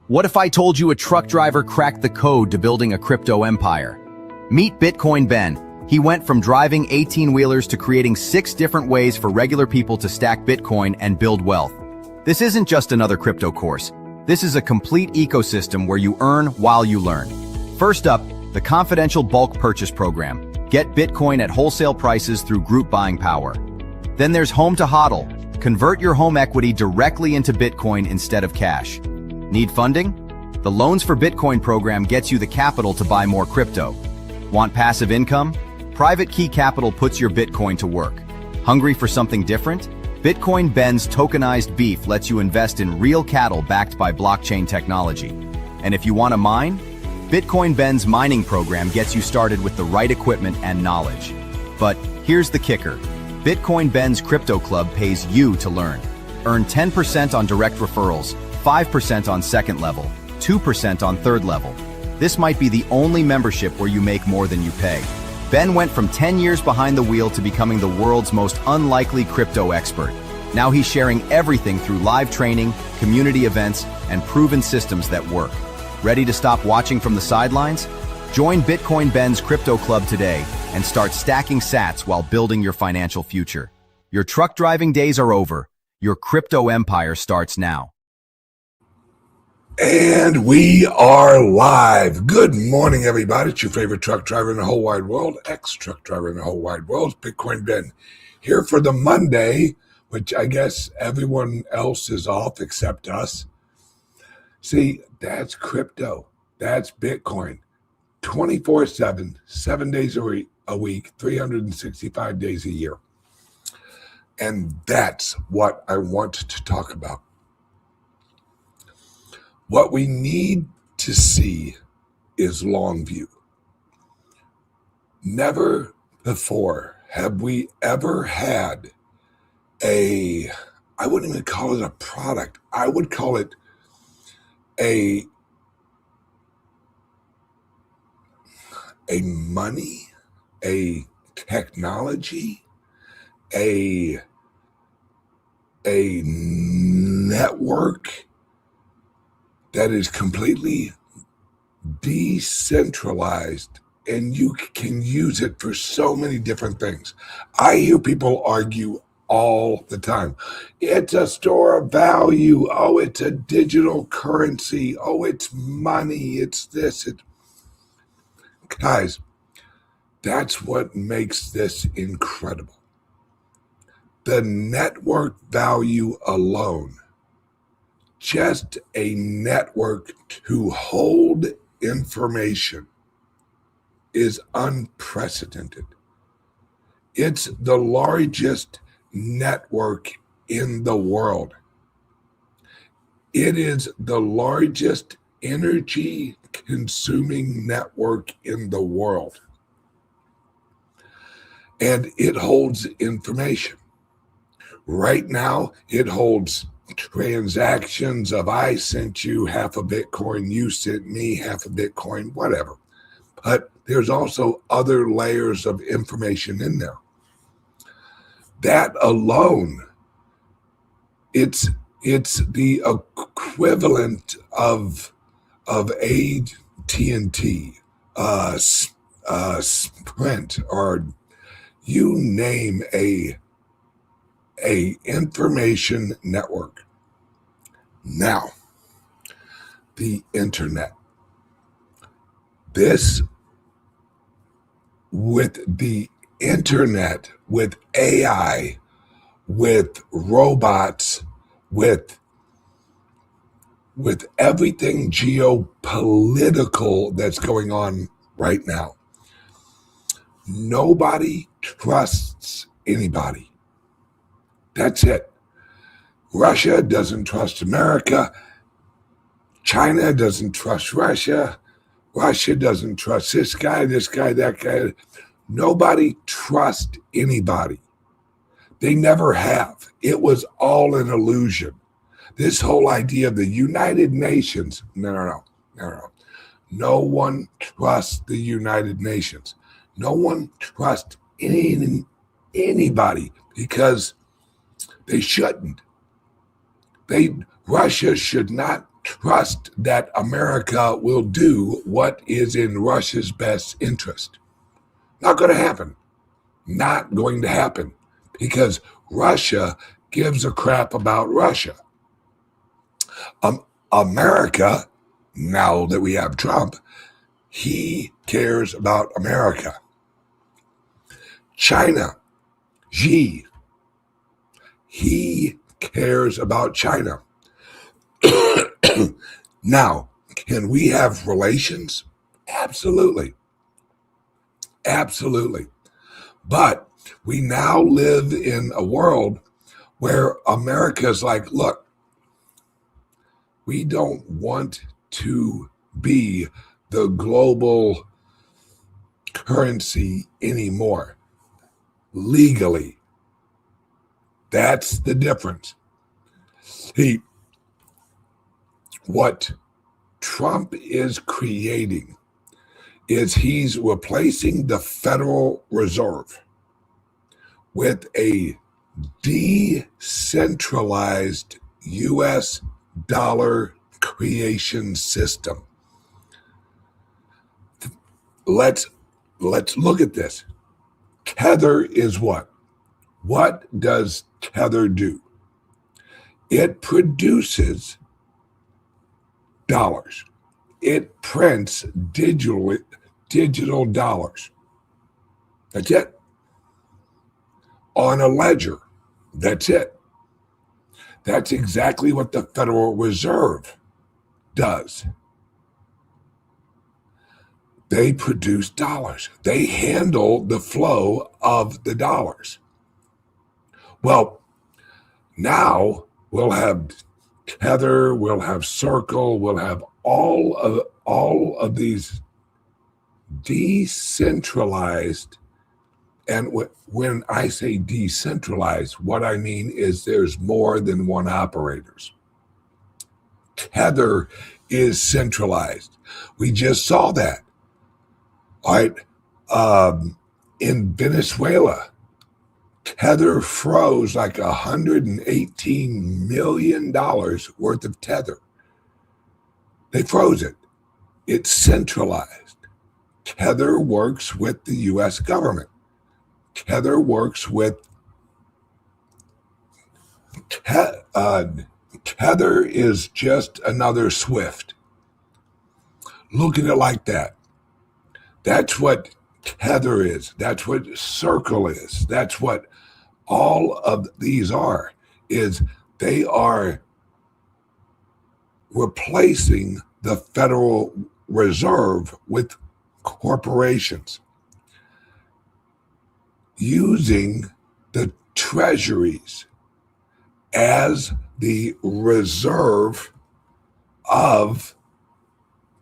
What if I told you a truck driver cracked the code to building a crypto empire? Meet Bitcoin Ben. He went from driving 18-wheelers to creating 6 different ways for regular people to stack Bitcoin and build wealth. This isn't just another crypto course. This is a complete ecosystem where you earn while you learn. First up, the confidential bulk purchase program. Get Bitcoin at wholesale prices through group buying power. Then there's Home to HODL. Convert your home equity directly into Bitcoin instead of cash. Need funding? The Loans for Bitcoin program gets you the capital to buy more crypto. Want passive income? Private Key Capital puts your Bitcoin to work. Hungry for something different? Bitcoin Ben's tokenized beef lets you invest in real cattle backed by blockchain technology. And if you want to mine? Bitcoin Ben's mining program gets you started with the right equipment and knowledge. But here's the kicker. Bitcoin Ben's Crypto Club pays you to learn. Earn 10% on direct referrals, 5% on second level, 2% on third level. This might be the only membership where you make more than you pay. Ben went from 10 years behind the wheel to becoming the world's most unlikely crypto expert. Now he's sharing everything through live training, community events, and proven systems that work. Ready to stop watching from the sidelines? Join Bitcoin Ben's Crypto Club today and start stacking sats while building your financial future. Your truck driving days are over. Your crypto empire starts now. And we are live. Good morning, everybody. It's your favorite truck driver in the whole wide world, ex-truck driver in the whole wide world, Bitcoin Ben, here for the Monday, which I guess everyone else is off except us. See, that's crypto. That's Bitcoin. 24/7, 7 days a week, 365 days a year. And that's what I want to talk about. What we need to see is long view. Never before have we ever had I wouldn't even call it a product. I would call it a money, a technology, a network that is completely decentralized, and you can use it for so many different things. I hear people argue all the time. It's a store of value. Oh, it's a digital currency. Oh, it's money. It's this. Guys, that's what makes this incredible. The network value alone, just a network to hold information, is unprecedented. It's the largest network in the world. It is the largest energy consuming network in the world. And it holds information. Right now, it holds transactions of I sent you half a Bitcoin, you sent me half a Bitcoin, whatever. But there's also other layers of information in there. That alone, it's the equivalent of AT&T, Sprint, or you name a information network. Now, the internet. This, with the internet, with AI, with robots, with everything geopolitical that's going on right now, nobody trusts anybody. That's it. Russia doesn't trust America. China doesn't trust Russia. Russia doesn't trust this guy, that guy. Nobody trusts anybody. They never have. It was all an illusion. This whole idea of the United Nations, no. No one trusts the United Nations. No one trusts anybody because they shouldn't. Russia should not trust that America will do what is in Russia's best interest. Not going to happen. Not going to happen, because Russia gives a crap about Russia. America, now that we have Trump, he cares about America. China, Xi, he cares about China. Now, can we have relations? Absolutely. Absolutely. But we now live in a world where America's like, look, we don't want to be the global currency anymore. Legally. That's the difference. See, what Trump is creating is he's replacing the Federal Reserve with a decentralized U.S. dollar creation system. Let's look at this. Tether is what? What does Tether do? It produces dollars. It prints digital dollars. That's it. On a ledger. That's it. That's exactly what the Federal Reserve does. They produce dollars. They handle the flow of the dollars. Well, now we'll have Tether, we'll have Circle, we'll have all of these decentralized. And when I say decentralized, what I mean is there's more than one operators. Tether is centralized. We just saw that. All right. In Venezuela, Tether froze like $118 million worth of Tether. They froze it. It's centralized. Tether works with the U.S. government. Tether works with Tether is just another SWIFT. Look at it like that. That's what Tether is. That's what Circle is. That's what all of these are, is they are replacing the Federal Reserve with corporations, using the treasuries as the reserve of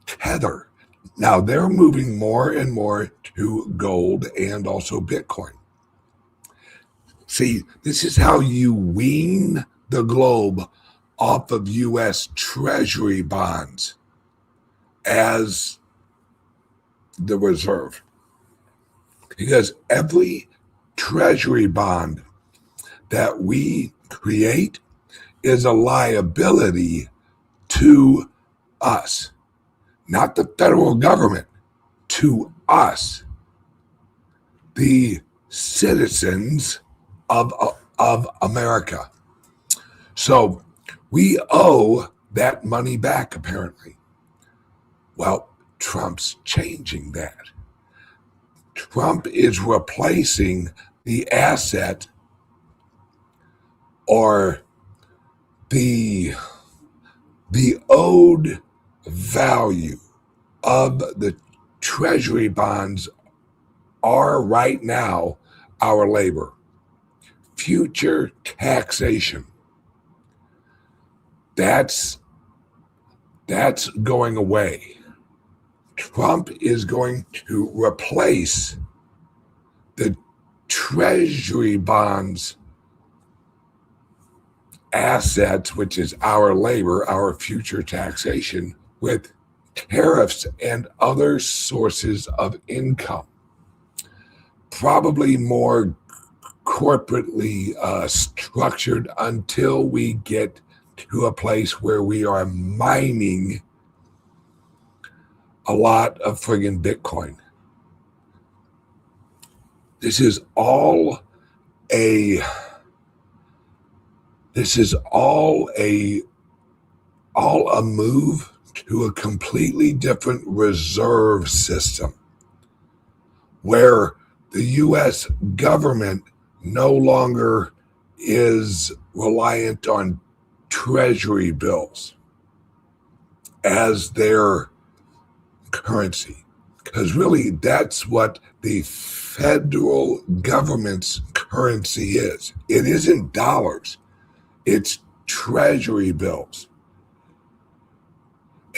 Tether. Now they're moving more and more to gold and also Bitcoin. See, this is how you wean the globe off of U.S. Treasury bonds as the reserve. Because every Treasury bond that we create is a liability to us, not the federal government, to us, the citizens of America. So we owe that money back, apparently. Well, Trump's changing that. Trump is replacing the asset or the owed value of the treasury bonds are right now our labor. Future taxation. That's going away. Trump is going to replace the treasury bonds assets, which is our labor, our future taxation, with tariffs and other sources of income. Probably more corporately structured until we get to a place where we are mining a lot of friggin' Bitcoin. This is all a move to a completely different reserve system where the U.S. government no longer is reliant on treasury bills as their currency. Because really, that's what the federal government's currency is. It isn't dollars. It's treasury bills.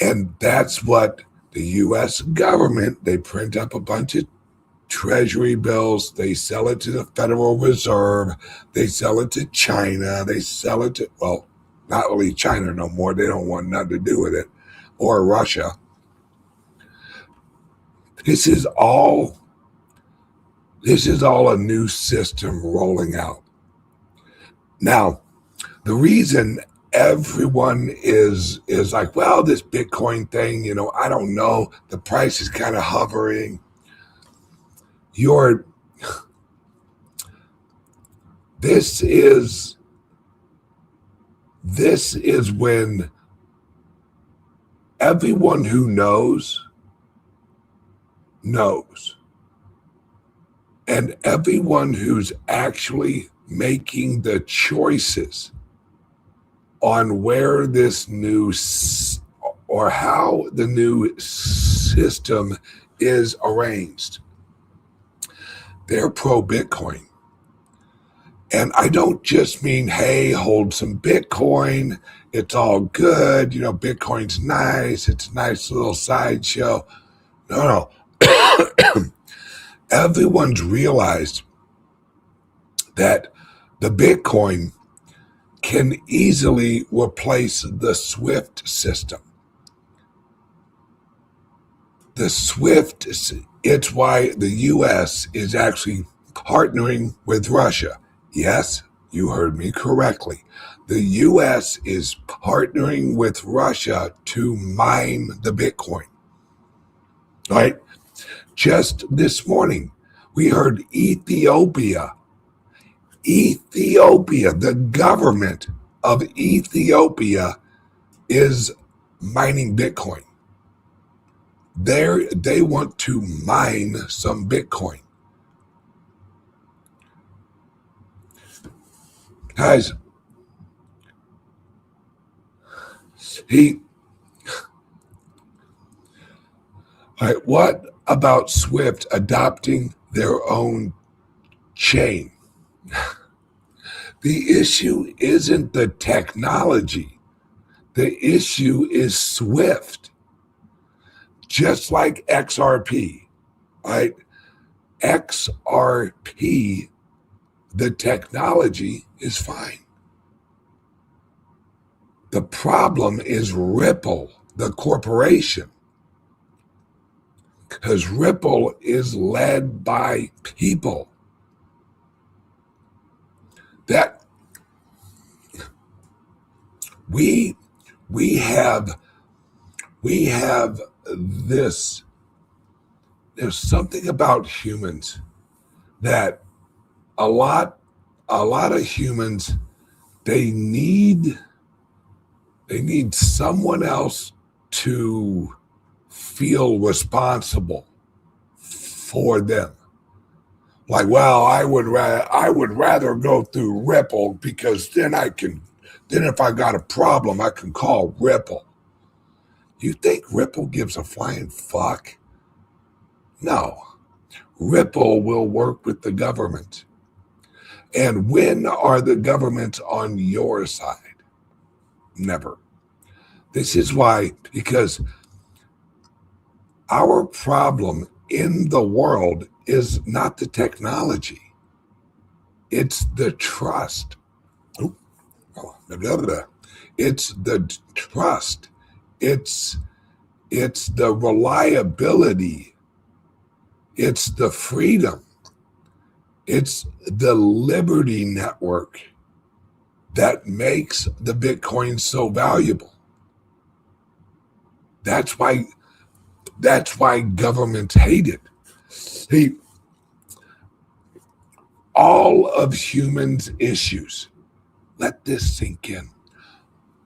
And that's what the U.S. government, they print up a bunch of treasury bills. They sell it to the Federal Reserve. They sell it to China. They sell it to, well, not really China no more. They don't want nothing to do with it. Or Russia. This is all a new system rolling out. Now, the reason everyone is like, well, this Bitcoin thing, you know, I don't know. The price is kind of hovering. This is when everyone who knows. And everyone who's actually making the choices on where this new or how the new system is arranged, they're pro-Bitcoin. And I don't just mean, hey, hold some Bitcoin. It's all good. You know, Bitcoin's nice. It's a nice little sideshow. No. Everyone's realized that the Bitcoin can easily replace the SWIFT system. The SWIFT, it's why the U.S. is actually partnering with Russia. Yes, you heard me correctly. The U.S. is partnering with Russia to mine the Bitcoin. All right? Just this morning, we heard Ethiopia, the government of Ethiopia is mining Bitcoin. They want to mine some Bitcoin. Guys, all right, what about SWIFT adopting their own chain? The issue isn't the technology. The issue is SWIFT. Just like XRP, right? XRP, the technology is fine. The problem is Ripple, the corporation. Because Ripple is led by people that we have this. There's something about humans that a lot of humans, they need someone else to feel responsible for them. Like, well, I would rather go through Ripple because then if I got a problem, I can call Ripple. You think Ripple gives a flying fuck? No. Ripple will work with the government. And when are the governments on your side? Never. This is why, because our problem in the world is not the technology. It's the trust. It's the trust. It's the reliability. It's the freedom. It's the Liberty Network that makes the Bitcoin so valuable. That's why governments hate it. See, all of humans' issues, let this sink in.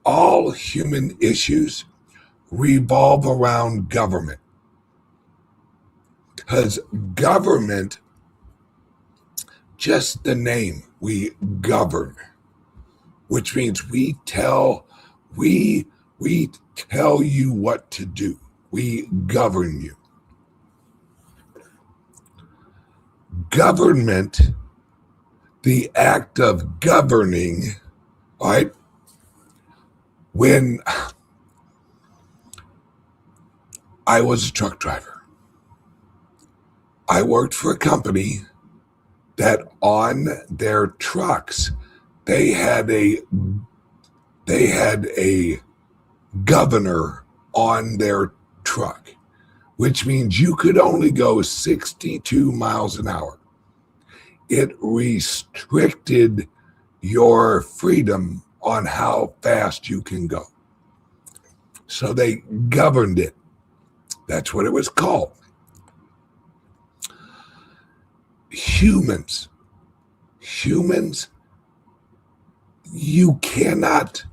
All human issues revolve around government. Because government, just the name, we govern, which means we tell you what to do. We govern you. Government, the act of governing, right? When I was a truck driver, I worked for a company that on their trucks, they had a governor on their truck, which means you could only go 62 miles an hour. It restricted your freedom on how fast you can go. So they governed it. That's what it was called. Humans, you cannot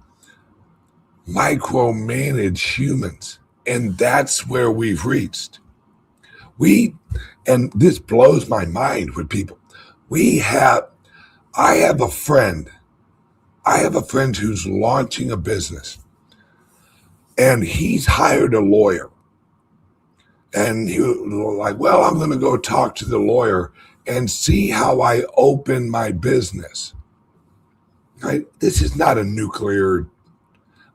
micromanage humans. And that's where we've reached. And this blows my mind with people. I have a friend who's launching a business, and he's hired a lawyer. And he was like, well, I'm going to go talk to the lawyer and see how I open my business. Right? This is not a nuclear,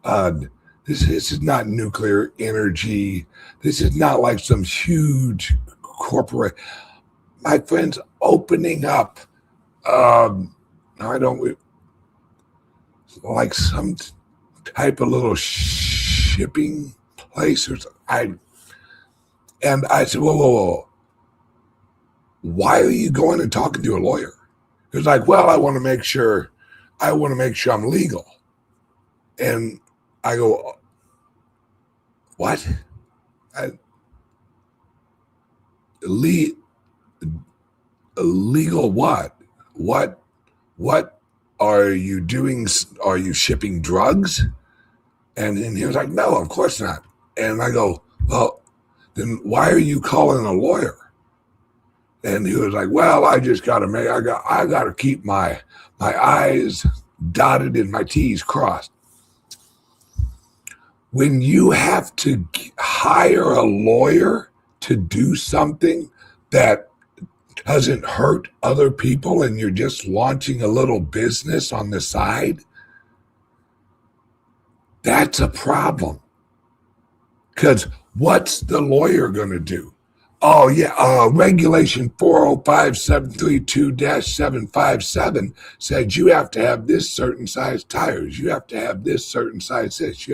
this is not nuclear energy. This is not like some huge corporate. My friend's opening up, like some type of little shipping place or something. And I said, whoa. Why are you going and talking to a lawyer? He was like, well, I want to make sure I'm legal. And I go, what? Legal what? What are you doing? Are you shipping drugs? And he was like, no, of course not. And I go, well, then why are you calling a lawyer? And he was like, well, I just got to keep my I's dotted and my T's crossed. When you have to hire a lawyer to do something that doesn't hurt other people and you're just launching a little business on the side, that's a problem. Because what's the lawyer going to do? Oh, yeah, Regulation 405-732-757 said you have to have this certain size tires. You have to have this certain size this.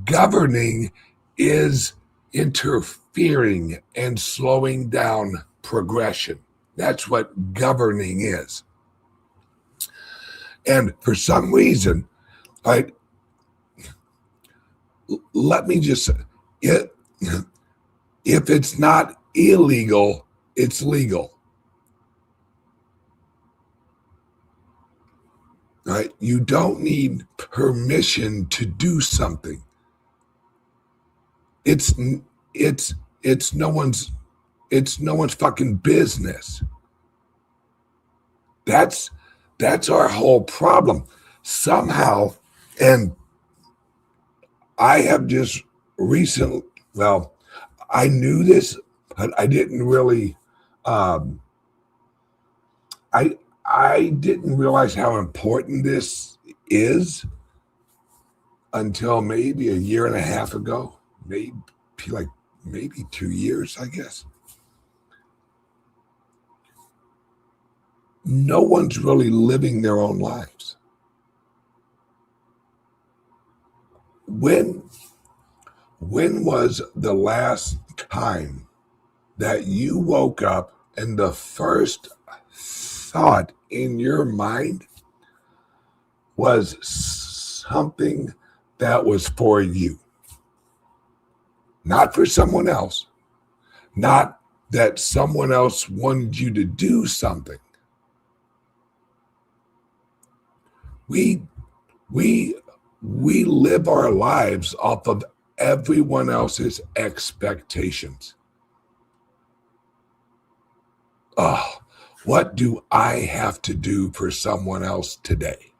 Governing is interfering and slowing down progression. That's what governing is. And for some reason, right, let me just say, if it's not illegal, it's legal. Right? You don't need permission to do something. It's no one's fucking business. That's our whole problem. Somehow, and I have just recently, well, I knew this, but I didn't really, I didn't realize how important this is until maybe a year and a half ago, maybe 2 years, I guess. No one's really living their own lives. When was the last time that you woke up and the first thought in your mind was something that was for you, not for someone else, not that someone else wanted you to do something. We live our lives off of everyone else's expectations. Oh, what do I have to do for someone else today?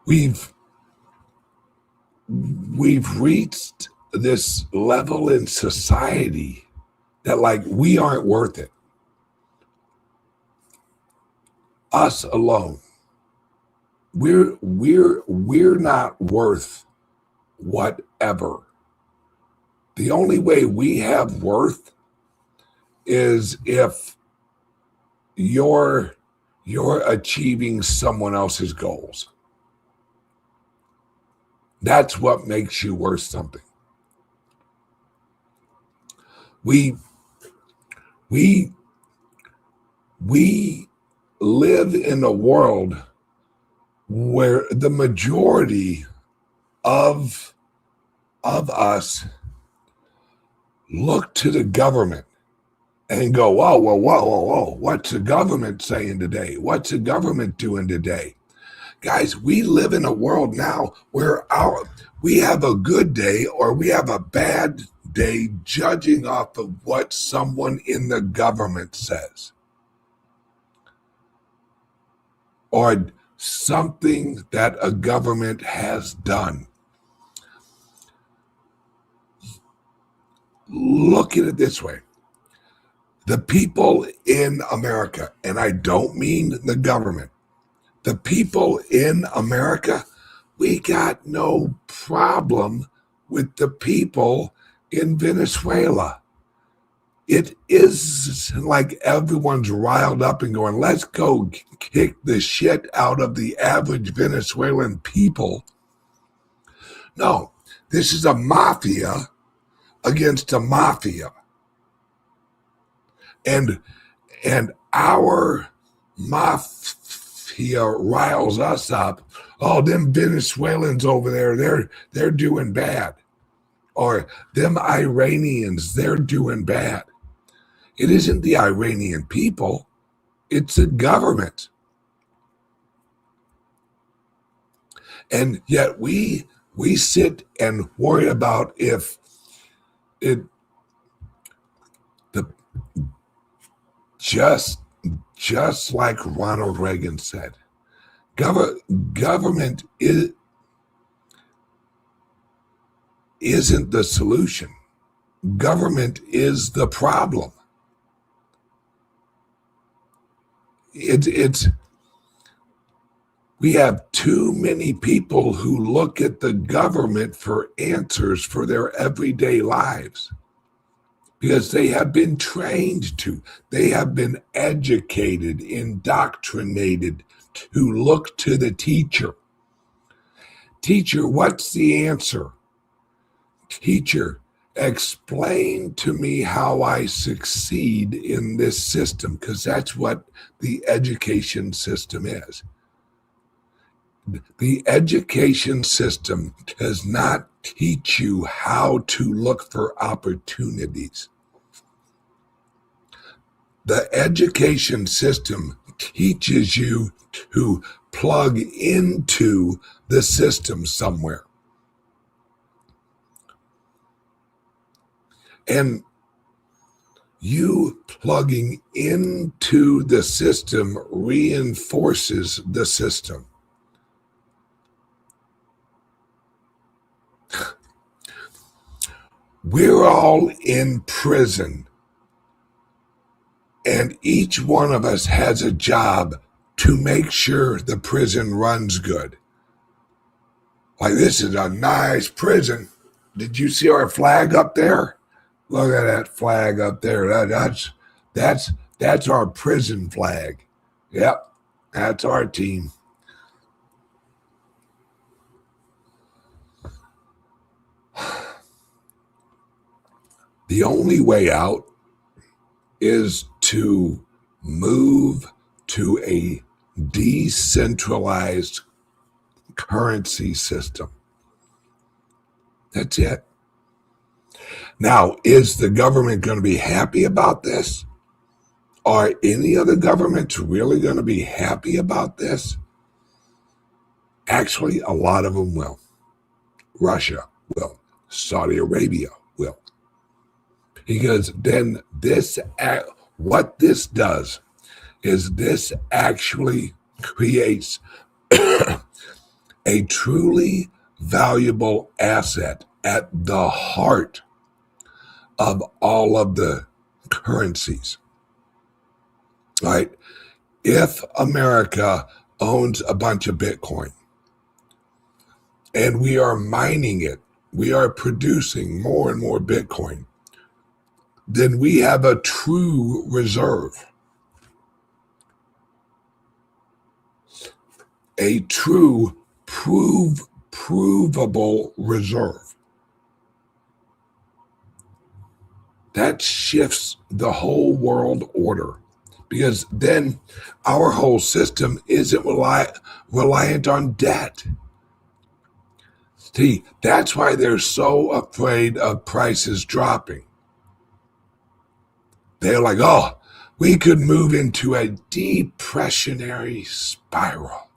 We've reached this level in society that, like, we aren't worth it. Us alone. We're not worth whatever. The only way we have worth is if you're achieving someone else's goals. That's what makes you worth something. We live in a world where the majority of us look to the government and go, whoa, what's the government saying today? What's the government doing today? Guys, we live in a world now where we have a good day or we have a bad day judging off of what someone in the government says, or something that a government has done. Look at it this way. The people in America, and I don't mean the government, the people in America, we got no problem with the people in Venezuela. It is like everyone's riled up and going, let's go kick the shit out of the average Venezuelan people. No, this is a mafia against a mafia. And our mafia riles us up. Oh, them Venezuelans over there, they're doing bad. Or them Iranians, they're doing bad. It isn't the Iranian people, it's the government. And yet we sit and worry about if it just like Ronald Reagan said, government isn't the solution. Government is the problem. We have too many people who look at the government for answers for their everyday lives because they have been trained to. They have been educated, indoctrinated to look to the teacher. Teacher, what's the answer? Teacher, explain to me how I succeed in this system, because that's what the education system is. The education system does not teach you how to look for opportunities. The education system teaches you to plug into the system somewhere. And you plugging into the system reinforces the system. We're all in prison, and each one of us has a job to make sure the prison runs good. Like, this is a nice prison. Did you see our flag up there? Look at that flag up there. That's our prison flag. Yep, that's our team. The only way out is to move to a decentralized currency system. That's it. Now, is the government going to be happy about this? Are any other governments really going to be happy about this? Actually, a lot of them will. Russia will. Saudi Arabia will. Because then what this does is this actually creates a truly valuable asset at the heart of all of the currencies. Right? If America owns a bunch of Bitcoin and we are mining it, we are producing more and more Bitcoin, then we have a true reserve. A true provable reserve. That shifts the whole world order, because then our whole system isn't reliant on debt. See, that's why they're so afraid of prices dropping. They're like, oh, we could move into a depressionary spiral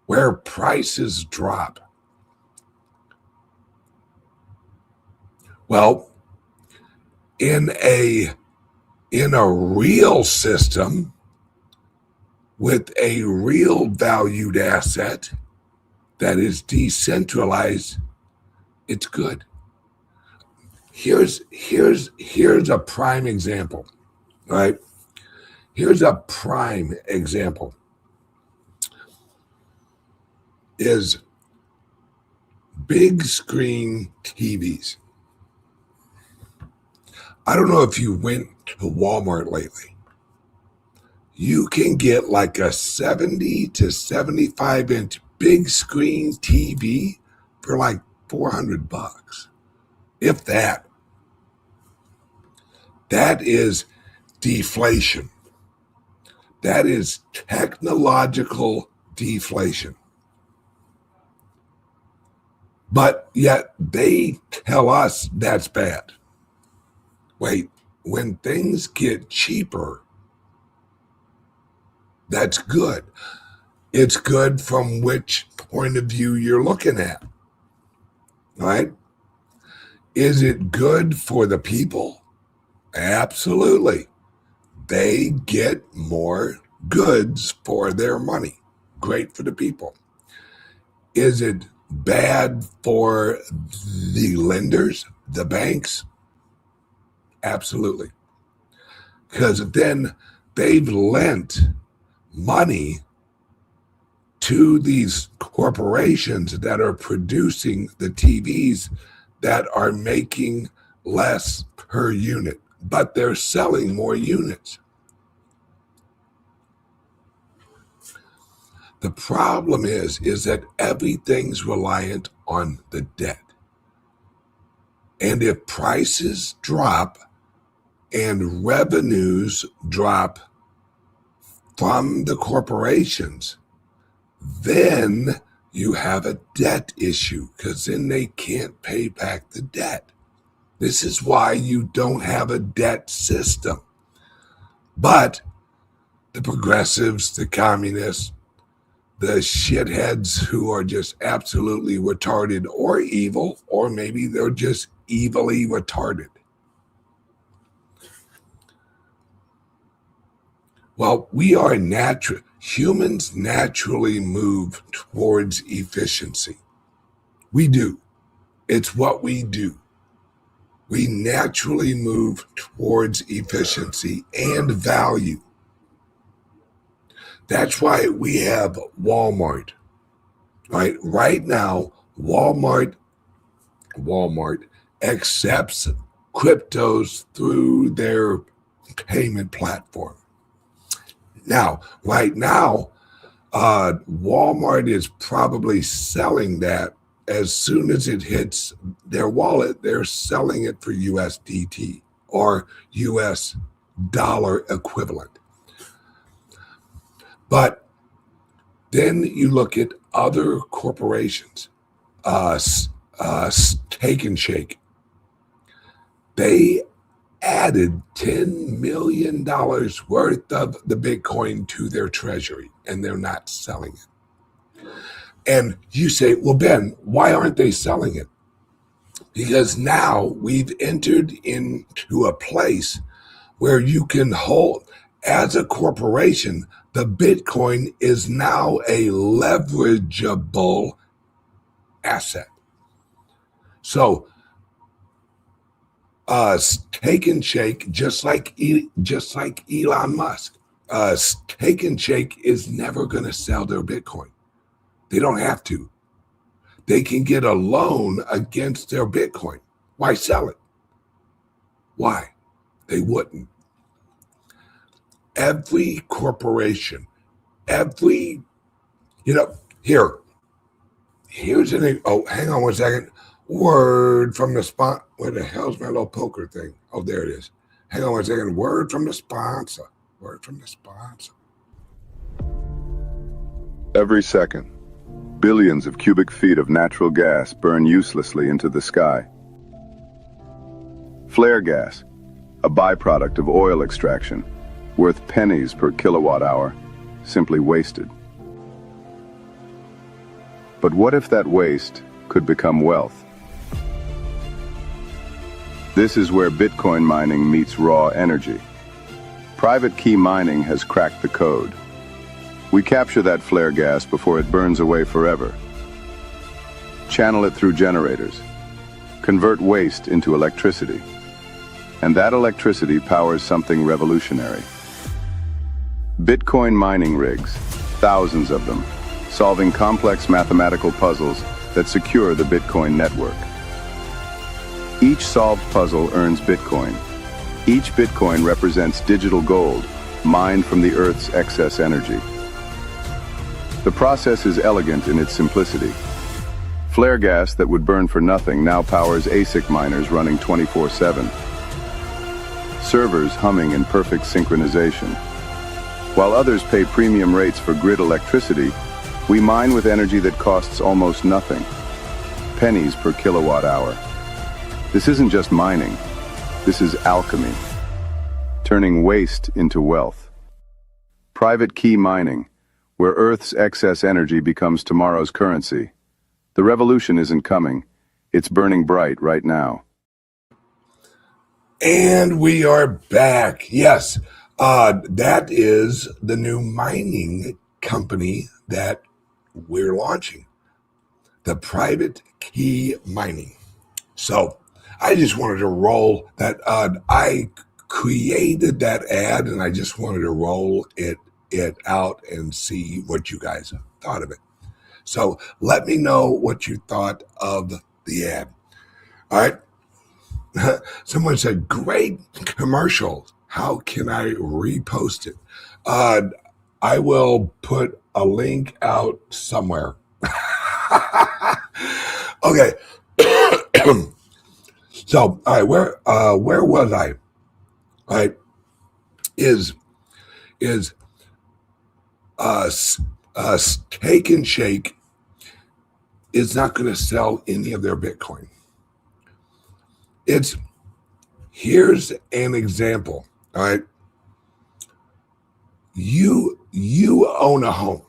where prices drop. Well, in a real system with a real valued asset that is decentralized, it's good. Here's a prime example, right? Here's a prime example is big screen TVs. I don't know if you went to Walmart lately. You can get like a 70 to 75 inch big screen TV for like $400. If that. That is deflation. That is technological deflation. But yet they tell us that's bad. Wait, when things get cheaper, that's good. It's good from which point of view you're looking at, right? Is it good for the people? Absolutely. They get more goods for their money. Great for the people. Is it bad for the lenders, the banks? Absolutely. Because then they've lent money to these corporations that are producing the TVs that are making less per unit, but they're selling more units. The problem is that everything's reliant on the debt. And if prices drop and revenues drop from the corporations, then you have a debt issue, because then they can't pay back the debt. This is why you don't have a debt system. But the progressives, the communists, the shitheads who are just absolutely retarded or evil, or maybe they're just evilly retarded. Well, humans naturally move towards efficiency. We do. It's what we do. We naturally move towards efficiency and value. That's why we have Walmart, right? Right now, Walmart accepts cryptos through their payment platform. Now, right now, Walmart is probably selling that as soon as it hits their wallet. They're selling it for USDT or US dollar equivalent. But then you look at other corporations, Take and Shake. They added $10 million worth of the Bitcoin to their treasury, and they're not selling it. And you say, well, Ben, why aren't they selling it? Because now we've entered into a place where you can hold, as a corporation, the Bitcoin is now a leverageable asset. So Take and Shake, just like Elon Musk, Take and Shake is never going to sell their Bitcoin. They don't have to. They can get a loan against their Bitcoin. Why sell it? Why? They wouldn't. Every corporation, here's an, oh, hang on one second. Word from the spot. Where the hell's my little poker thing? Oh, there it is. Hang on one second. Word from the sponsor. Word from the sponsor. Every second, billions of cubic feet of natural gas burn uselessly into the sky. Flare gas, a byproduct of oil extraction, worth pennies per kilowatt hour, simply wasted. But what if that waste could become wealth? This is where Bitcoin mining meets raw energy. Private key mining has cracked the code. We capture that flare gas before it burns away forever. Channel it through generators. Convert waste into electricity. And that electricity powers something revolutionary. Bitcoin mining rigs, thousands of them, solving complex mathematical puzzles that secure the Bitcoin network. Each solved puzzle earns Bitcoin. Each Bitcoin represents digital gold, mined from the Earth's excess energy. The process is elegant in its simplicity. Flare gas that would burn for nothing now powers ASIC miners running 24/7. Servers humming in perfect synchronization. While others pay premium rates for grid electricity, we mine with energy that costs almost nothing. Pennies per kilowatt hour. This isn't just mining. This is alchemy. Turning waste into wealth. Private key mining, where Earth's excess energy becomes tomorrow's currency. The revolution isn't coming. It's burning bright right now. And we are back. Yes, that is the new mining company that we're launching. The private key mining. So I just wanted to roll that. I created that ad and I just wanted to roll it out and see what you guys thought of it. So let me know what you thought of the ad. All right. Someone said, great commercial. How can I repost it? I will put a link out somewhere. Okay. So, all right, where was I? All right, is Take and Shake is not going to sell any of their Bitcoin. Here's an example. All right, you own a home.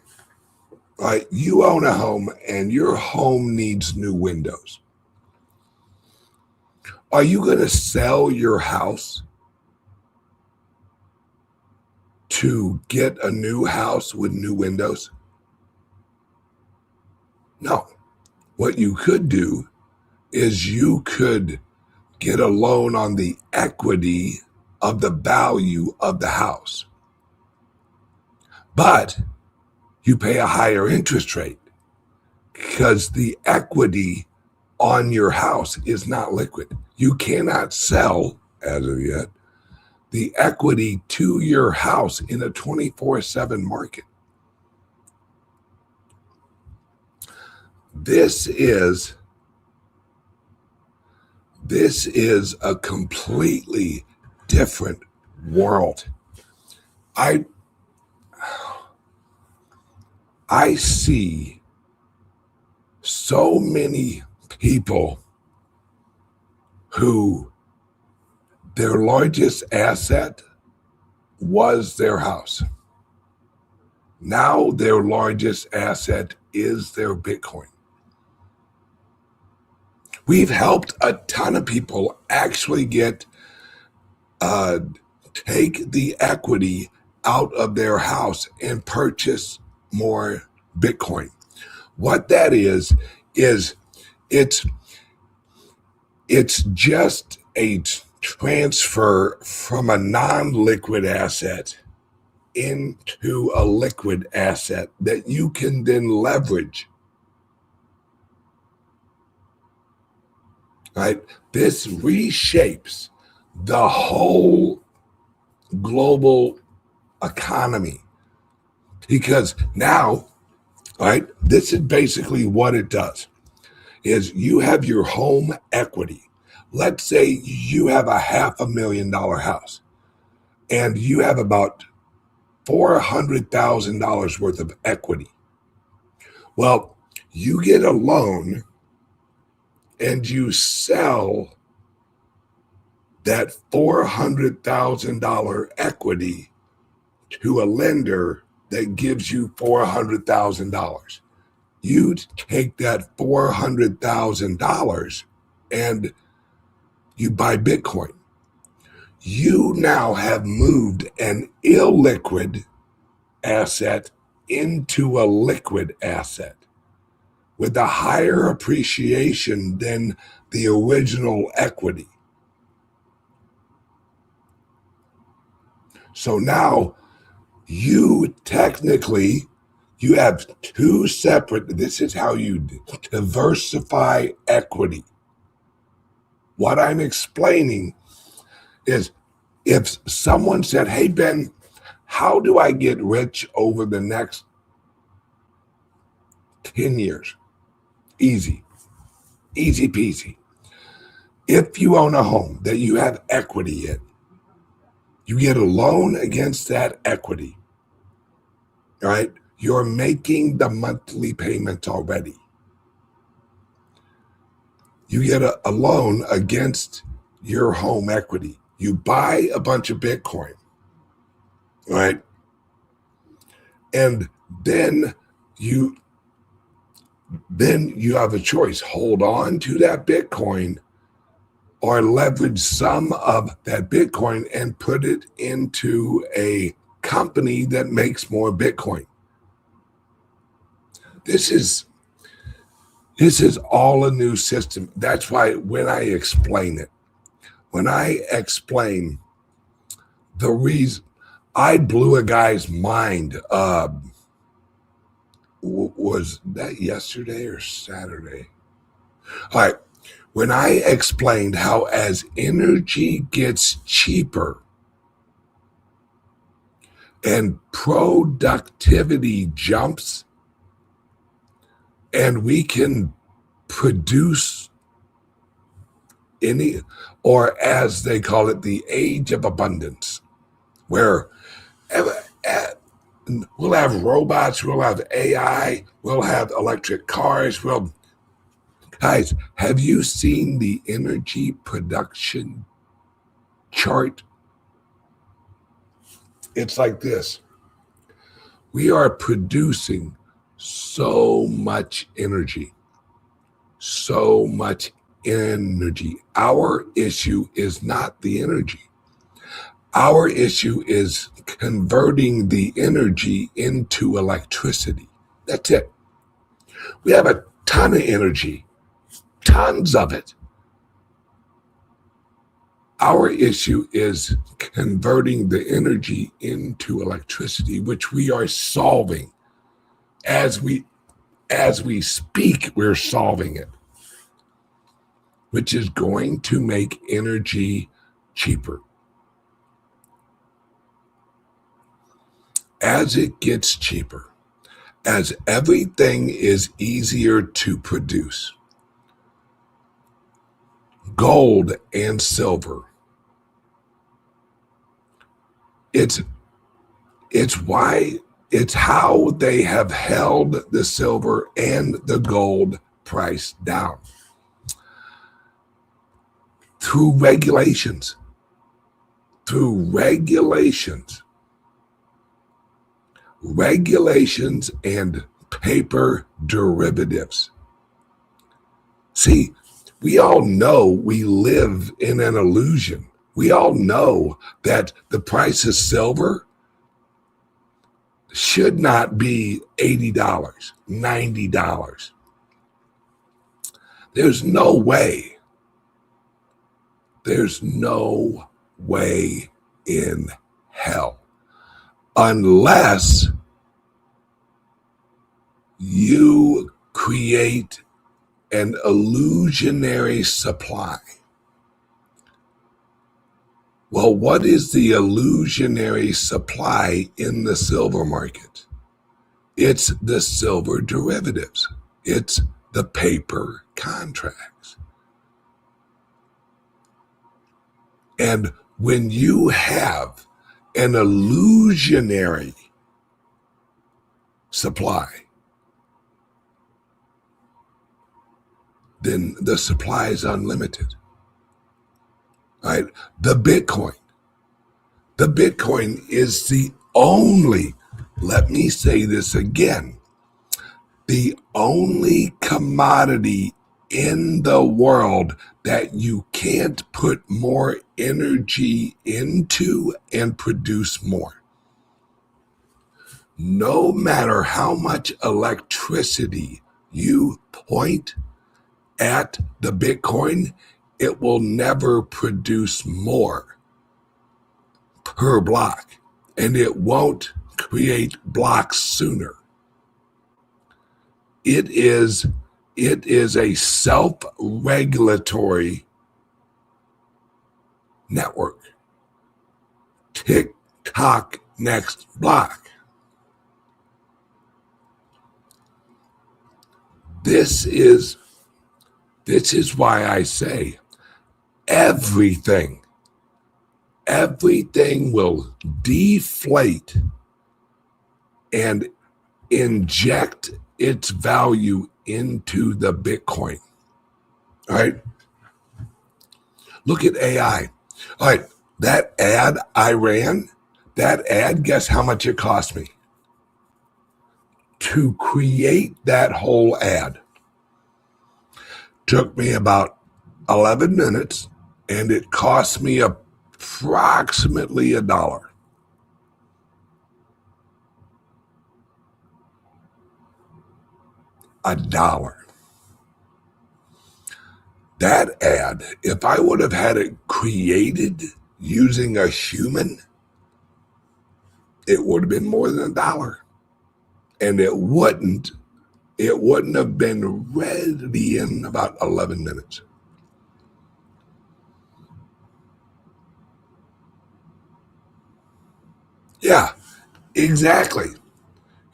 All right, you own a home, and your home needs new windows. Are you going to sell your house to get a new house with new windows? No. What you could do is you could get a loan on the equity of the value of the house. But you pay a higher interest rate because the equity on your house is not liquid. You cannot sell, as of yet, the equity to your house in a 24/7 market. This is a completely different world. I see so many people who their largest asset was their house. Now their largest asset is their Bitcoin. We've helped a ton of people actually get take the equity out of their house and purchase more Bitcoin. What that is it's just a transfer from a non-liquid asset into a liquid asset that you can then leverage. Right? This reshapes the whole global economy, because now, right, this is basically what it does, is you have your home equity. Let's say you have a $500,000 house and you have about $400,000 worth of equity. Well, you get a loan and you sell that $400,000 equity to a lender that gives you $400,000. You take that $400,000 and you buy Bitcoin. You now have moved an illiquid asset into a liquid asset with a higher appreciation than the original equity. So now you have two separate, this is how you diversify equity. What I'm explaining is, if someone said, hey, Ben, how do I get rich over the next 10 years? Easy peasy. If you own a home that you have equity in, you get a loan against that equity, right? You're making the monthly payments already. You get a loan against your home equity. You buy a bunch of Bitcoin, right? And then you have a choice: hold on to that Bitcoin or leverage some of that Bitcoin and put it into a company that makes more Bitcoin. This is all a new system. That's why when I explain the reason, I blew a guy's mind. Was that yesterday or Saturday? All right. When I explained how as energy gets cheaper and productivity jumps and we can produce any, or as they call it, the age of abundance, where we'll have robots, we'll have AI, we'll have electric cars. Guys, have you seen the energy production chart? It's like this. We are producing so much energy. Our issue is not the energy. Our issue is converting the energy into electricity. That's it. We have a ton of energy. Tons of it. Our issue is converting the energy into electricity, which we are solving. As we speak, we're solving it, which is going to make energy cheaper. As it gets cheaper, as everything is easier to produce, gold and silver It's how they have held the silver and the gold price down through regulations, and paper derivatives. See, we all know we live in an illusion. We all know that the price of silver should not be $80, $90. There's no way. There's no way in hell, unless you create an illusionary supply. Well, what is the illusionary supply in the silver market? It's the silver derivatives. It's the paper contracts. And when you have an illusionary supply, then the supply is unlimited. Right? The Bitcoin is the only, let me say this again, the only commodity in the world that you can't put more energy into and produce more. No matter how much electricity you point at the Bitcoin, it will never produce more per block, and it won't create blocks sooner. It is a self-regulatory network. Tick-tock, next block. This is why I say everything will deflate and inject its value into the Bitcoin. All right. Look at AI. All right. That ad I ran, guess how much it cost me to create that whole ad? Took me about 11 minutes, and it cost me approximately $1. $1. That ad, if I would have had it created using a human, it would have been more than $1. And it wouldn't have been ready in about 11 minutes. Yeah, exactly.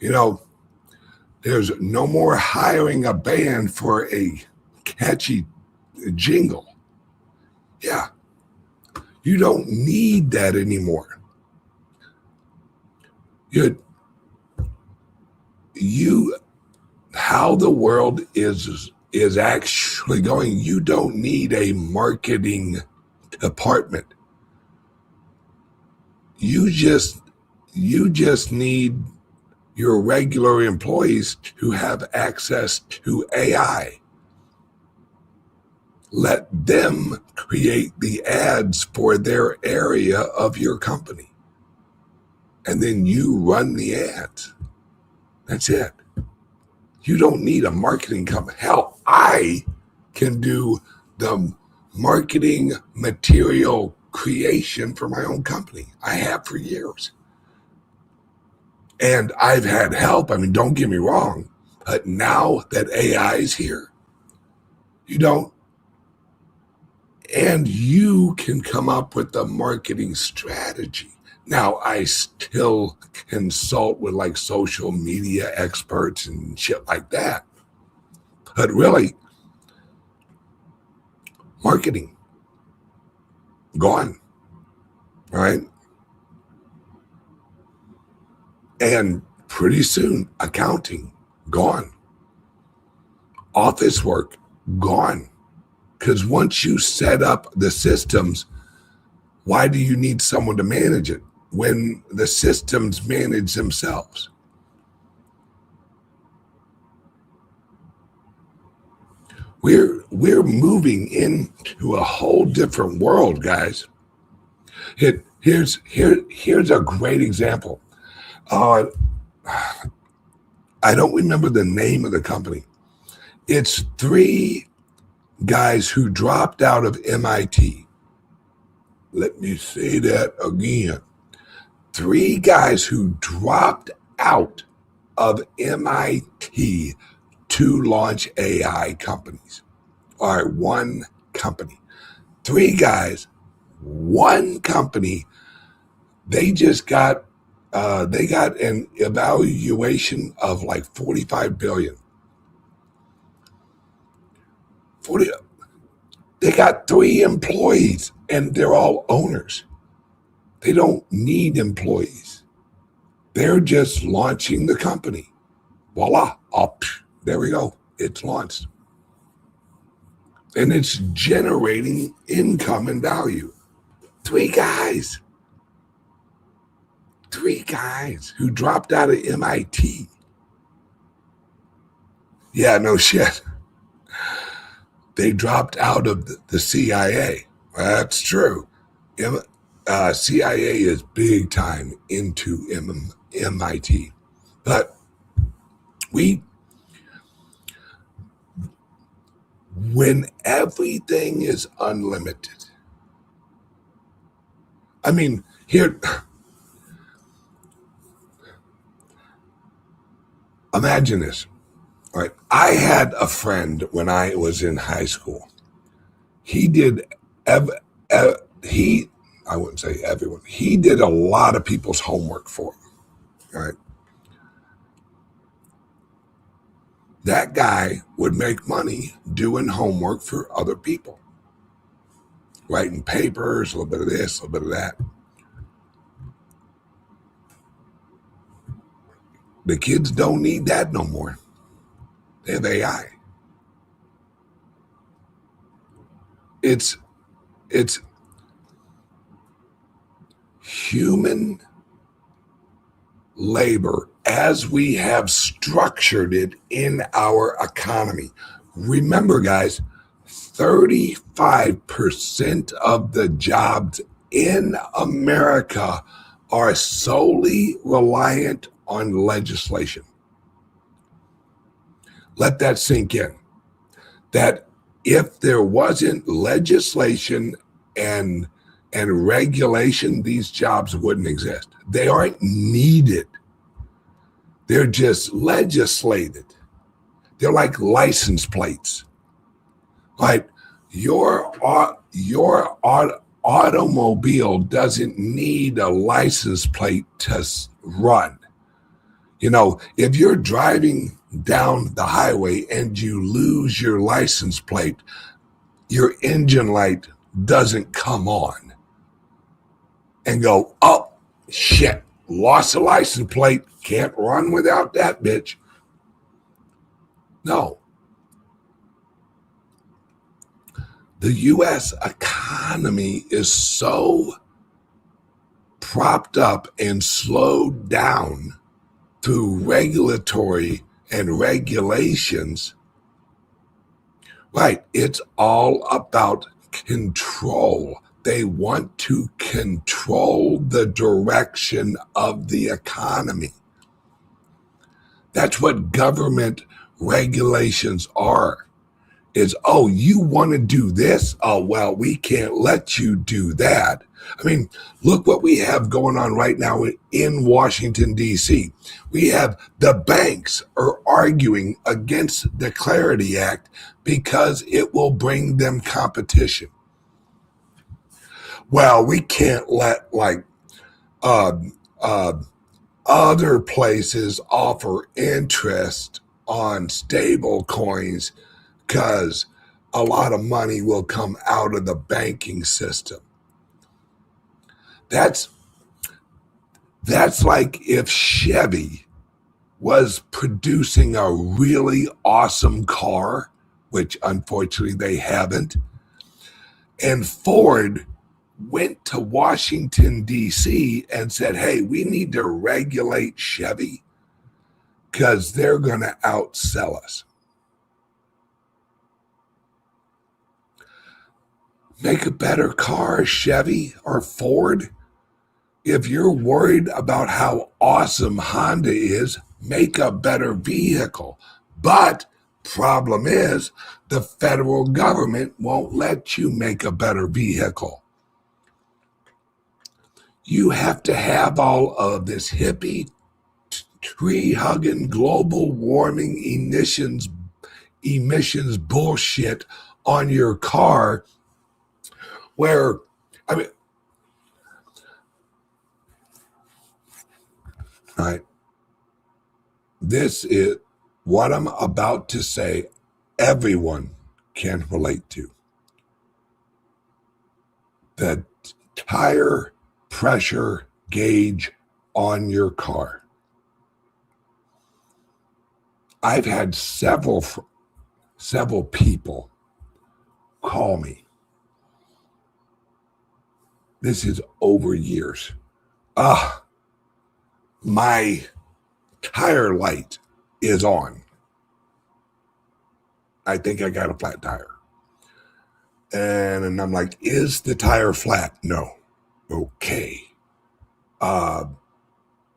There's no more hiring a band for a catchy jingle. Yeah, you don't need that anymore. How the world is actually going, you don't need a marketing department. You just need your regular employees who have access to AI. Let them create the ads for their area of your company. And then you run the ads. That's it. You don't need a marketing company. Hell, I can do the marketing material creation for my own company. I have for years. And I've had help. I mean, don't get me wrong. But now that AI is here, you don't. And you can come up with a marketing strategy. Now, I still consult with like social media experts and shit like that. But really, marketing, gone, right? And pretty soon, accounting, gone. Office work, gone. Because once you set up the systems, why do you need someone to manage it when the systems manage themselves? We're moving into a whole different world, guys. Here's a great example. I don't remember the name of the company. It's 3 guys who dropped out of MIT. Let me say that again. 3 guys who dropped out of MIT to launch AI companies. All right, 1 company. 3 guys, 1 company. They just got an evaluation of like 45 billion. They got 3 employees and they're all owners. They don't need employees. They're just launching the company. Voila, up, there we go. It's launched. And it's generating income and value. 3 guys. 3 guys who dropped out of MIT. Yeah, no shit. They dropped out of the CIA. That's true. CIA is big time into MIT. But when everything is unlimited, I mean, here, imagine this. All right. I had a friend when I was in high school. He did, I wouldn't say everyone, he did a lot of people's homework for him. All right. That guy would make money doing homework for other people. Writing papers, a little bit of this, a little bit of that. The kids don't need that no more. They have AI. It's human labor as we have structured it in our economy. Remember, guys, 35% of the jobs in America are solely reliant on legislation. Let that sink in. That if there wasn't legislation and regulation, these jobs wouldn't exist. They aren't needed. They're just legislated. They're like license plates. Like your automobile doesn't need a license plate to run. You know, if you're driving down the highway and you lose your license plate, your engine light doesn't come on and go, oh, shit, lost a license plate, can't run without that bitch. No. The U.S. economy is so propped up and slowed down through regulatory and regulations. Right, it's all about control. They want to control the direction of the economy. That's what government regulations are. Is, oh, you want to do this? Oh, well, we can't let you do that. I mean, look what we have going on right now in Washington, D.C. We have the banks are arguing against the Clarity Act because it will bring them competition. Well, we can't let like other places offer interest on stable coins because a lot of money will come out of the banking system. That's like if Chevy was producing a really awesome car, which unfortunately they haven't, and Ford went to Washington, D.C. and said, hey, we need to regulate Chevy because they're going to outsell us. Make a better car, Chevy or Ford. If you're worried about how awesome Honda is, make a better vehicle. But problem is, the federal government won't let you make a better vehicle. You have to have all of this hippie, tree-hugging, global warming emissions bullshit on your car where, I mean, all right, this is what I'm about to say, everyone can relate to. The tire pressure gauge on your car. I've had several people call me. This is over years. My tire light is on. I think I got a flat tire. And I'm like, is the tire flat? No. Okay.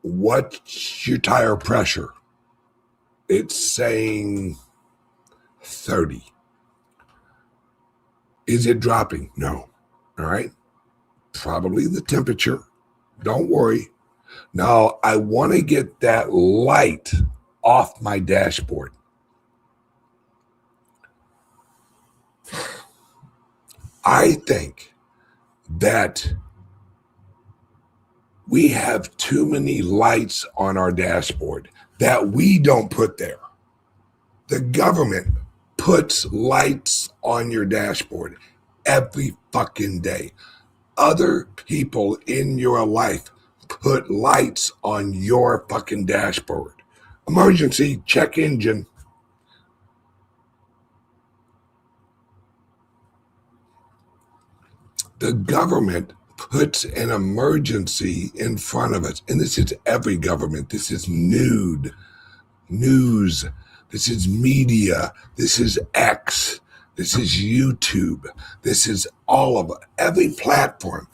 What's your tire pressure? It's saying 30. Is it dropping? No. All right. Probably the temperature. Don't worry. Now, I want to get that light off my dashboard. I think that we have too many lights on our dashboard that we don't put there. The government puts lights on your dashboard every fucking day. Other people in your life put lights on your fucking dashboard. Emergency, check engine. The government puts an emergency in front of us. And this is every government. This is news. This is media. This is X. This is YouTube. This is all of it. Every platform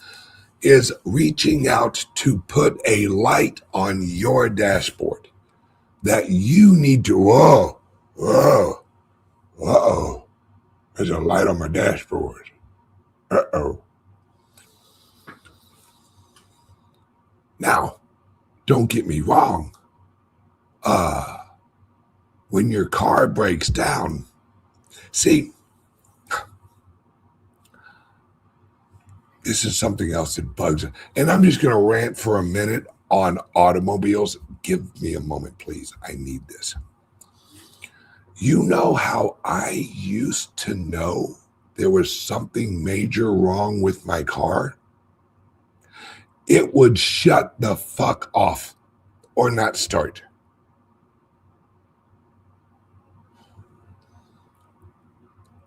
is reaching out to put a light on your dashboard that you need to, there's a light on my dashboard. Now, don't get me wrong. When your car breaks down, see, this is something else that bugs me. And I'm just going to rant for a minute on automobiles. Give me a moment, please. I need this. You know how I used to know there was something major wrong with my car? It would shut the fuck off or not start.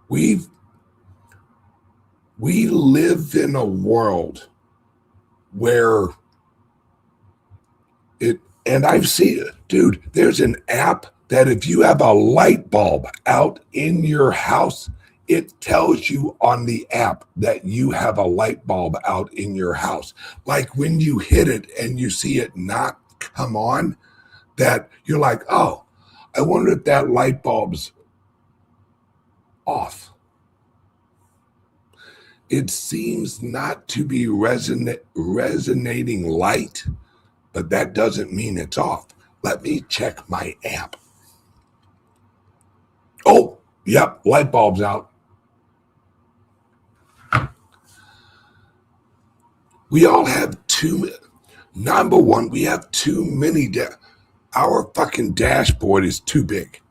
We live in a world where and I've seen it, dude, there's an app that if you have a light bulb out in your house, it tells you on the app that you have a light bulb out in your house. Like when you hit it and you see it not come on, that you're like, oh, I wonder if that light bulb's off. It seems not to be resonating light, but that doesn't mean it's off. Let me check my app. Oh, yep, light bulb's out. We all have number one, we have too many, our fucking dashboard is too big.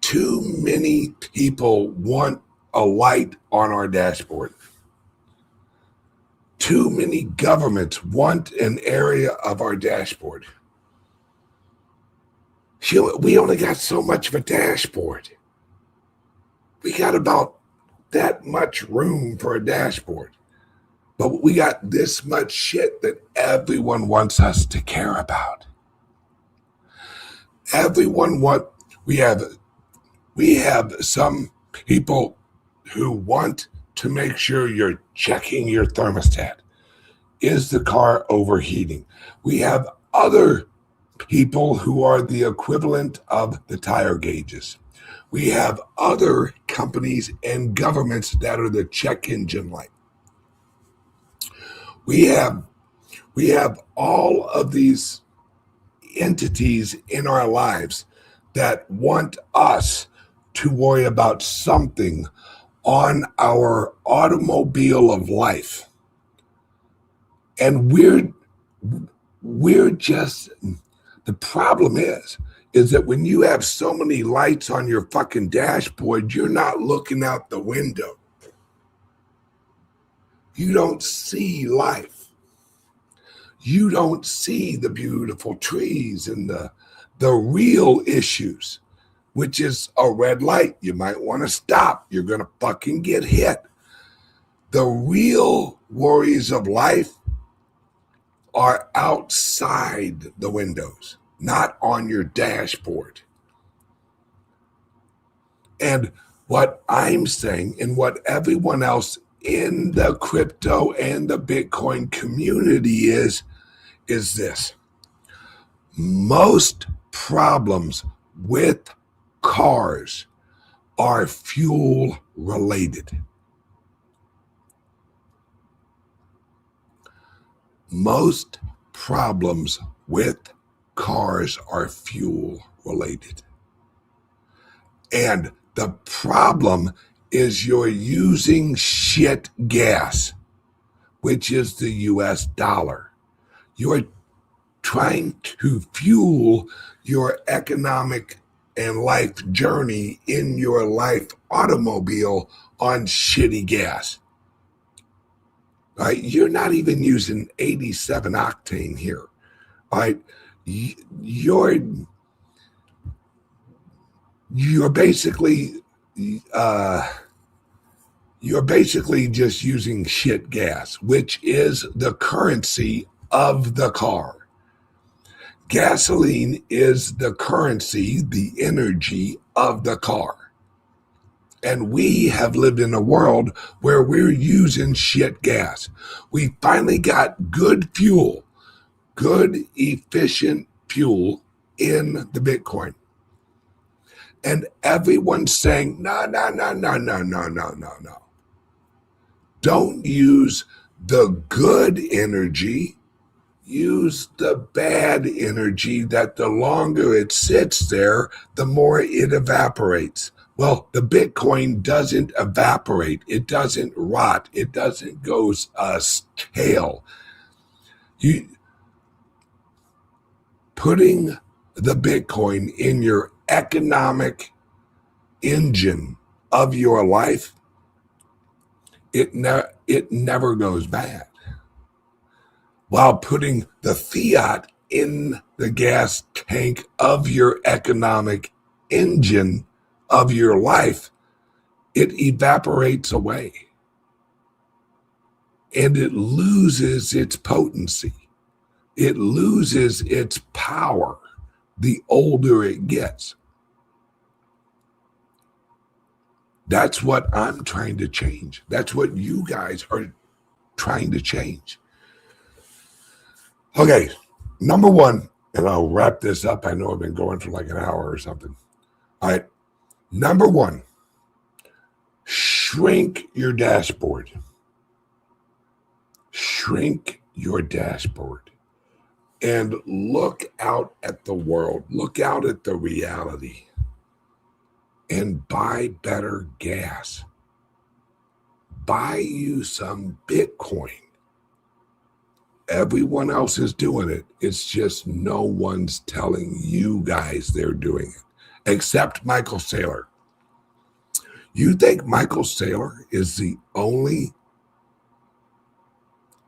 Too many people want a light on our dashboard. too many governments want an area of our dashboard. We only got so much of a dashboard. We got about that much room for a dashboard. But we got this much shit that everyone wants us to care about. We have some people who want to make sure you're checking your thermostat. Is the car overheating? We have other people who are the equivalent of the tire gauges. We have other companies and governments that are the check engine light. We have all of these entities in our lives that want us to worry about something on our automobile of life. And we're just, the problem is that when you have so many lights on your fucking dashboard, you're not looking out the window. You don't see life. You don't see the beautiful trees and the real issues, which is a red light. You might want to stop. You're going to fucking get hit. The real worries of life are outside the windows, not on your dashboard. And what I'm saying, and what everyone else in the crypto and the Bitcoin community is this. Most problems with cars are fuel related. Most problems with cars are fuel related. And the problem is you're using shit gas, which is the US dollar. You're trying to fuel your economic and life journey in your life automobile on shitty gas. Right? You're not even using 87 octane here. Right? You're basically just using shit gas, which is the currency of the car. Gasoline is the currency, the energy of the car. And we have lived in a world where we're using shit gas. We finally got good fuel, good efficient fuel in the Bitcoin. And everyone's saying, no. Don't use the good energy. Use the bad energy that the longer it sits there, the more it evaporates. Well, the Bitcoin doesn't evaporate. It doesn't rot. It doesn't go stale. Putting the Bitcoin in your economic engine of your life, it never goes bad. While putting the fiat in the gas tank of your economic engine of your life, it evaporates away. And it loses its potency. It loses its power the older it gets. That's what I'm trying to change. That's what you guys are trying to change. Okay, number one, and I'll wrap this up. I know I've been going for like an hour or something. All right, number one, shrink your dashboard. Shrink your dashboard and look out at the world. Look out at the reality and buy better gas. Buy you some Bitcoin. Everyone else is doing it. It's just no one's telling you guys they're doing it, except Michael Saylor. You think Michael Saylor is the only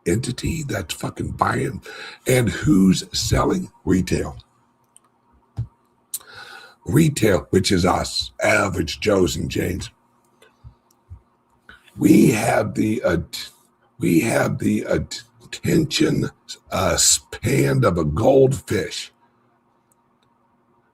entity that's fucking buying. And who's selling? Retail. Retail, which is us, average Joes and Janes. We have the attention span of a goldfish.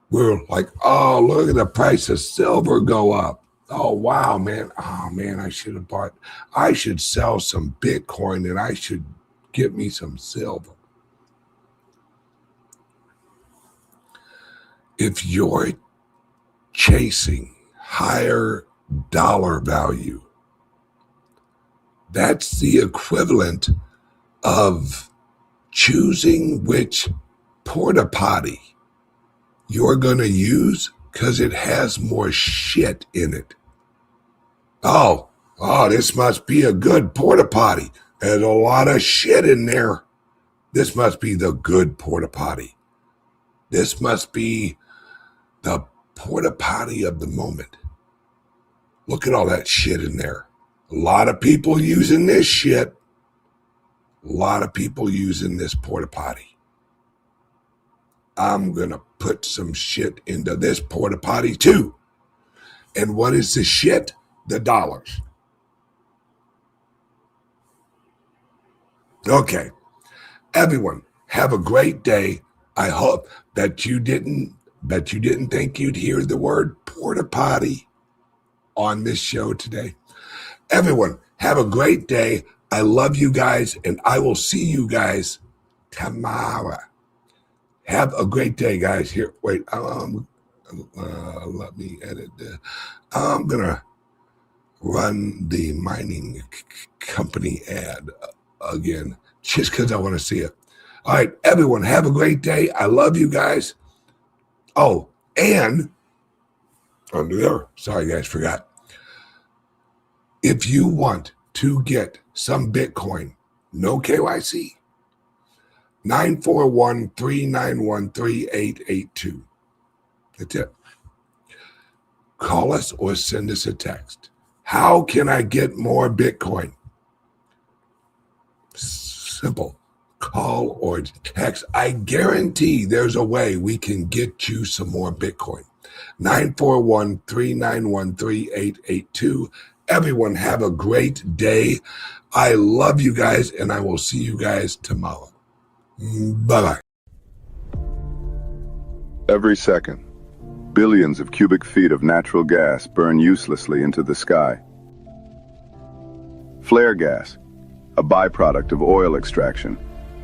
We're like, oh, look at the price of silver go up. Oh, wow, man. Oh, man, I should sell some Bitcoin and I should get me some silver. If you're chasing higher dollar value, that's the equivalent of choosing which porta potty you're going to use because it has more shit in it. Oh, this must be a good porta potty. There's a lot of shit in there. This must be the good porta potty. This must be the porta potty of the moment. Look at all that shit in there. A lot of people using this shit. A lot of people using this porta potty. I'm going to put some shit into this porta potty too. And what is the shit? The dollars. Okay. Everyone, have a great day. I hope that you didn't think you'd hear the word porta potty on this show today. Everyone, have a great day. I love you guys, and I will see you guys tomorrow. Have a great day, guys. Here, wait. Let me edit this. I'm gonna run the mining company ad again, just because I want to see it. All right, everyone, have a great day. I love you guys. Oh, and under there, sorry guys, forgot. If you want to get some Bitcoin, no KYC, 941-391-3882. That's it. Call us or send us a text. How can I get more Bitcoin? Simple. Call or text. I guarantee there's a way we can get you some more Bitcoin. 941-391-3882. Everyone have a great day. I love you guys, and I will see you guys tomorrow. Bye-bye. Every second, billions of cubic feet of natural gas burn uselessly into the sky. Flare gas, a byproduct of oil extraction,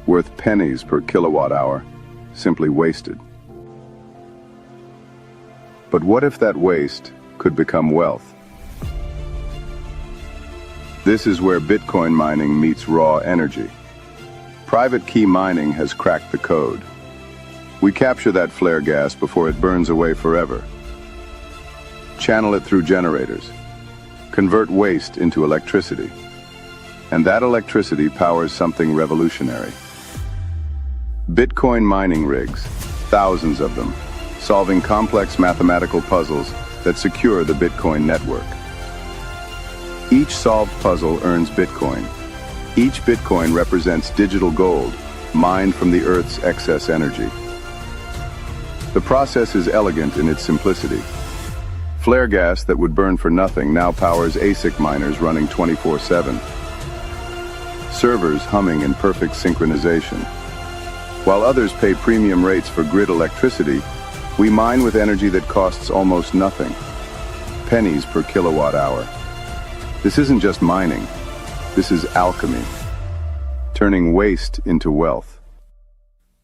worth pennies per kilowatt hour, simply wasted. But what if that waste could become wealth? This is where Bitcoin mining meets raw energy. Private key mining has cracked the code. We capture that flare gas before it burns away forever. Channel it through generators. Convert waste into electricity. And that electricity powers something revolutionary. Bitcoin mining rigs, thousands of them, solving complex mathematical puzzles that secure the Bitcoin network. Each solved puzzle earns Bitcoin. Each Bitcoin represents digital gold, mined from the Earth's excess energy. The process is elegant in its simplicity. Flare gas that would burn for nothing now powers ASIC miners running 24/7. Servers humming in perfect synchronization. While others pay premium rates for grid electricity, we mine with energy that costs almost nothing. Pennies per kilowatt hour. This isn't just mining. This is alchemy. Turning waste into wealth.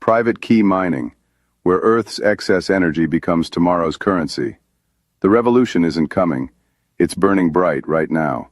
Private key mining, where Earth's excess energy becomes tomorrow's currency. The revolution isn't coming. It's burning bright right now.